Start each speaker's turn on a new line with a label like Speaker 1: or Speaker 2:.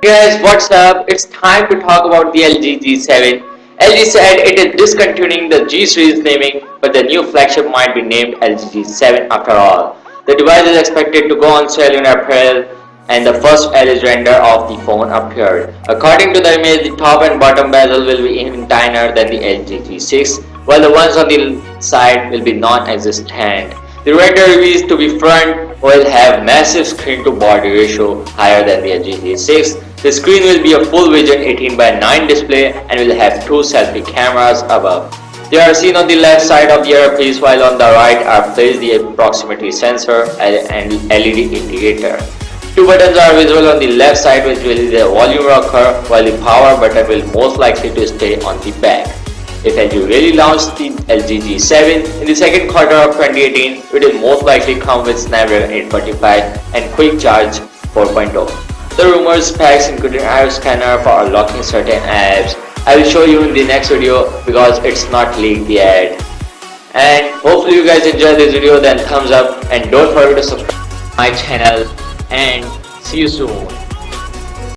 Speaker 1: Guys, what's up? It's time to talk about the LG G7. LG said it is discontinuing the G series naming, but the new flagship might be named LG G7 after all. The device is expected to go on sale in April, and the first LG render of the phone appeared. According to the image, the top and bottom bezel will be even tinier than the LG G6, while the ones on the side will be non-existent. The render reveals to be front will have massive screen to body ratio higher than the LG G6. The screen will be a full vision 18 by 9 display and will have two selfie cameras above. They are seen on the left side of the earpiece, while on the right are placed the proximity sensor and LED indicator. Two buttons are visible on the left side, which will be the volume rocker, while the power button will most likely to stay on the back. If LG really launched the LG G7 in the second quarter of 2018, it will most likely come with Snapdragon 845 and Quick Charge 4.0. The rumors specs including iris scanner for unlocking certain apps. I will show you in the next video because it's not leaked yet. And hopefully you guys enjoy this video, then thumbs up and don't forget to subscribe to my channel, and see you soon.